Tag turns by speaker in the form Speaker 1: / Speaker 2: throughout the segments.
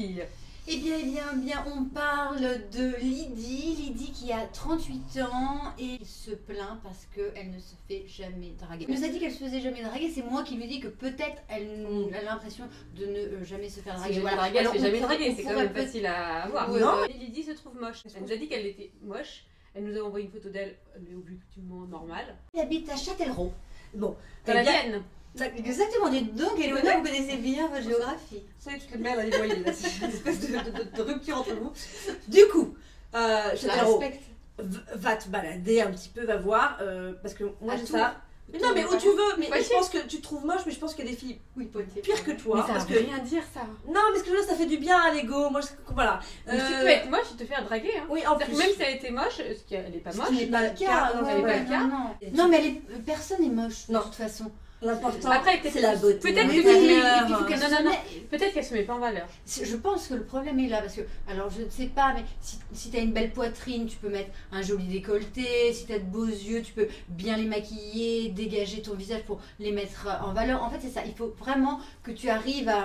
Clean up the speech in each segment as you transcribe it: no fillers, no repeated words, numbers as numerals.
Speaker 1: filles.
Speaker 2: Eh bien, on parle de Lydie qui a 38 ans et se plaint parce qu'elle ne se fait jamais draguer. Elle nous a dit qu'elle se faisait jamais draguer, c'est moi qui lui dis que peut-être elle a l'impression de ne jamais se faire draguer.
Speaker 1: Si voilà. Elle se fait jamais draguer, c'est quand même facile à avoir. Non. Lydie se trouve moche. Elle nous a dit qu'elle était moche. Elle nous a envoyé une photo d'elle, elle est objectivement normale.
Speaker 2: Elle habite à Châtellerault. Bon,
Speaker 1: dans la Vienne.
Speaker 2: Exactement, dites donc, Éléonore, vous connaissez bien votre géographie.
Speaker 3: Ça y est, tu te mets à les voyer, là, c'est une espèce de rupture entre vous. Du coup, Châtellerault, va te balader un petit peu, va voir, parce que moi j'ai ça. Mais non, mais où tu veux, mais je pense que tu te trouves moche, mais je pense qu'il y a des filles pires que toi.
Speaker 1: Mais ça veut rien dire, ça.
Speaker 3: Non, mais ce que je veux dire, ça fait du bien à l'ego. Moi, voilà.
Speaker 1: Mais tu peux être moche et te faire draguer. Hein.
Speaker 3: Oui, en plus.
Speaker 1: Même si elle était moche, parce qu'elle n'est pas moche.
Speaker 2: Ce n'est pas le cas. Non, mais personne n'est moche, de toute façon.
Speaker 3: L'important,
Speaker 2: c'est la beauté.
Speaker 1: Peut-être qu'elle se met pas en valeur.
Speaker 2: Je pense que le problème est là, parce que, alors je ne sais pas, mais si tu as une belle poitrine, tu peux mettre un joli décolleté, si tu as de beaux yeux, tu peux bien les maquiller, dégager ton visage pour les mettre en valeur. En fait, c'est ça, il faut vraiment que tu arrives à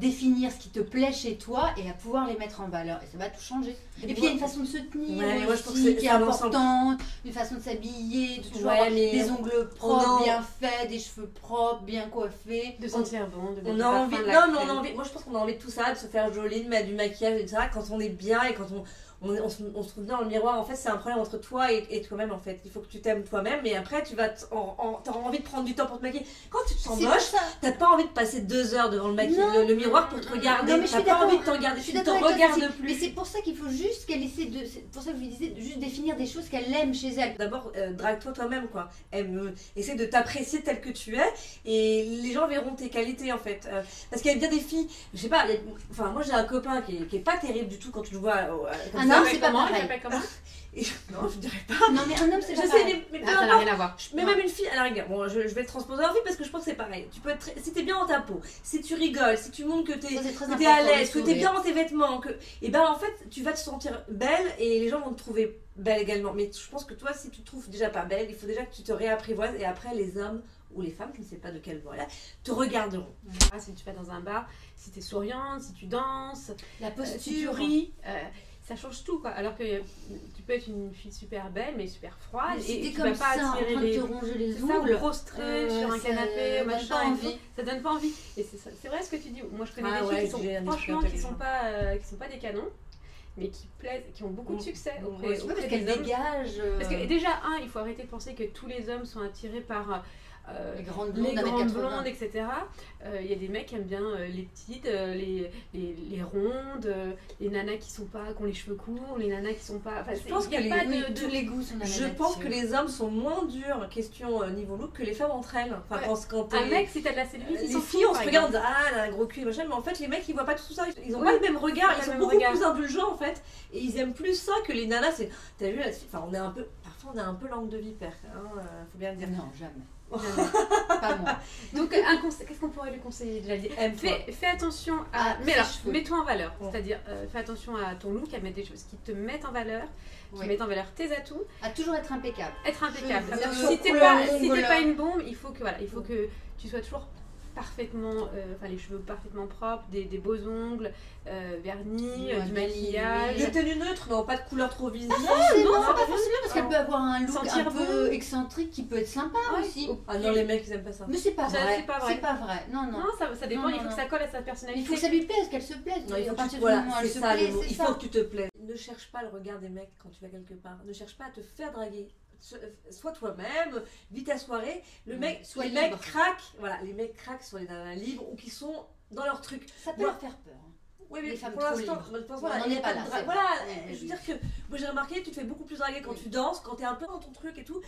Speaker 2: définir ce qui te plaît chez toi et à pouvoir les mettre en valeur, et ça va tout changer. Et puis il y a une façon de se tenir aussi, qui est importante, une façon de s'habiller, de toujours avoir des ongles propres, bien faits, des cheveux propres, bien coiffés,
Speaker 1: de sentir bon, de
Speaker 3: on a envie, non mais on a envie, moi je pense qu'on a envie de tout ça, de se faire joli, de mettre du maquillage et tout ça, quand on est bien et quand on se trouve bien dans le miroir. En fait, c'est un problème entre toi et toi-même. En fait, il faut que tu t'aimes toi-même, mais après, tu vas t'as envie de prendre du temps pour te maquiller. Quand tu te sens moche, t'as pas envie de passer 2 heures devant le miroir pour te regarder. T'as pas envie de te regarder. Tu te regardes plus.
Speaker 2: Mais c'est pour ça qu'il faut juste qu'elle essaie de. C'est pour ça que je lui disais de juste définir des choses qu'elle aime chez elle.
Speaker 3: D'abord, drague-toi toi-même, quoi. Essaie de t'apprécier tel que tu es, et les gens verront tes qualités, en fait. Parce qu'il y a bien des filles. Je sais pas. Enfin, moi, j'ai un copain qui est pas terrible du tout quand tu le vois.
Speaker 2: Non, c'est pas pareil.
Speaker 3: Non, je dirais pas.
Speaker 2: Non, mais un homme, c'est pas
Speaker 3: pareil. Mais
Speaker 1: ça n'a rien à voir.
Speaker 3: Mais même une fille, à la rigueur, bon, je vais le transposer en fille parce que je pense que c'est pareil. Tu peux être si t'es bien dans ta peau, si tu rigoles, si tu montres que t'es à l'aise, que t'es bien dans tes vêtements, et ben en fait, tu vas te sentir belle et les gens vont te trouver belle également. Mais je pense que toi, si tu te trouves déjà pas belle, il faut déjà que tu te réapprivoises, et après les hommes ou les femmes, je ne sais pas de quelle voie là, te regarderont.
Speaker 1: Si tu vas dans un bar, si tu es souriante, si tu danses,
Speaker 2: la posture,
Speaker 1: si tu ris, ça change tout, quoi. Alors que tu peux être une fille super belle mais super froide,
Speaker 2: et
Speaker 1: tu
Speaker 2: comme
Speaker 1: vas pas
Speaker 2: ça,
Speaker 1: attirer
Speaker 2: les ongles,
Speaker 1: ou prostrée sur un canapé, machin, ça donne pas envie. Et c'est vrai ce que tu dis. Moi je connais des filles qui sont franchement qui sont pas des canons, mais qui plaisent, qui ont beaucoup de succès auprès
Speaker 2: parce qu'elles dégagent.
Speaker 1: Parce que déjà, il faut arrêter de penser que tous les hommes sont attirés par
Speaker 2: les grandes blondes,
Speaker 1: etc. Il y a des mecs qui aiment bien les petites, les rondes, les nanas qui ont les cheveux courts, les nanas qui sont pas. Enfin,
Speaker 3: je pense que
Speaker 2: tous les goûts sont
Speaker 3: Je pense que les hommes sont moins durs question niveau look que les femmes entre elles. Enfin, quand
Speaker 1: un mec, si t'as de la séduction,
Speaker 2: les filles, on se regarde, elle a un gros cul, machin, mais en fait, les mecs, ils voient pas tout ça. Ils ont pas le même regard, ils sont beaucoup plus indulgents en fait, et ils aiment plus ça que les nanas. T'as vu, enfin, parfois on est un peu langue de vipère, faut bien le dire. Non, jamais.
Speaker 1: Pas moi. Donc, qu'est-ce qu'on pourrait lui conseiller déjà dire? Fais attention à. Mais alors, mets-toi en valeur. C'est-à-dire, fais attention à ton look, à mettre des choses qui te mettent en valeur, qui mettent en valeur tes atouts.
Speaker 2: À toujours être impeccable.
Speaker 1: Si t'es pas une bombe, il faut que tu sois toujours parfaitement, les cheveux parfaitement propres, des beaux ongles, vernis, du maquillage.
Speaker 3: Des tenues neutres, non, pas de couleur trop visible.
Speaker 2: Non, pas forcément, parce qu'elle peut avoir un look un peu excentrique qui peut être sympa aussi.
Speaker 3: Ah non, les mecs ils aiment pas ça.
Speaker 2: Mais c'est pas vrai. C'est pas vrai. Non,
Speaker 1: ça dépend, il faut que ça colle à sa personnalité.
Speaker 2: Il faut que ça lui plaise, qu'elle se plaise.
Speaker 3: Non, il faut que tu te plaises. Ne cherche pas le regard des mecs quand tu vas quelque part. Ne cherche pas à te faire draguer. Sois toi-même, vis ta soirée. Les mecs craquent sur les nanas libres ou qui sont dans leur truc.
Speaker 2: Ça peut leur faire peur.
Speaker 3: Oui, mais
Speaker 2: les femmes
Speaker 3: pour l'instant,
Speaker 2: on n'en est pas là.
Speaker 3: Voilà, je veux dire que moi j'ai remarqué, tu te fais beaucoup plus draguer quand tu danses, quand t'es un peu dans ton truc et tout.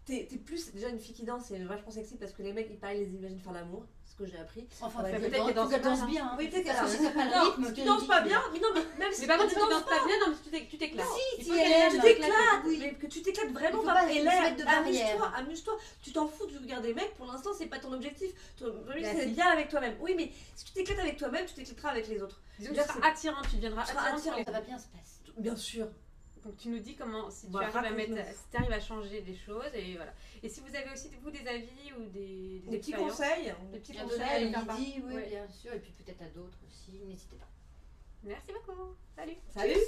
Speaker 3: T'es plus déjà une fille qui danse, c'est vachement sexy parce que les mecs ils parlent, ils imaginent faire l'amour, ce que j'ai appris.
Speaker 2: Enfin, peut-être qu'elle danse bien.
Speaker 3: Oui, peut-être
Speaker 2: qu'elle
Speaker 3: danse bien. Si tu danses pas bien, mais non, mais même si
Speaker 1: tu danses pas bien, non, mais tu t'éclates.
Speaker 3: Si, tu t'éclates, mais que tu t'éclates vraiment pas. Et là, amuse-toi. Tu t'en fous du regard des mecs, pour l'instant, c'est pas ton objectif. Ton objectif, c'est d'être bien avec toi-même. Oui, mais si tu t'éclates avec toi-même, tu t'éclateras avec les autres.
Speaker 1: Tu seras attirant, tu deviendras attirant.
Speaker 2: Ça va bien se passer.
Speaker 3: Bien sûr.
Speaker 1: Donc tu nous dis comment, si tu
Speaker 3: Bah,
Speaker 1: arrives à changer des choses et voilà. Et si vous avez aussi vous des avis ou des
Speaker 3: petits conseils,
Speaker 2: bien donner à Lydie, oui, bien sûr, et puis peut-être à d'autres aussi, n'hésitez pas.
Speaker 1: Merci beaucoup. Salut.
Speaker 3: Salut.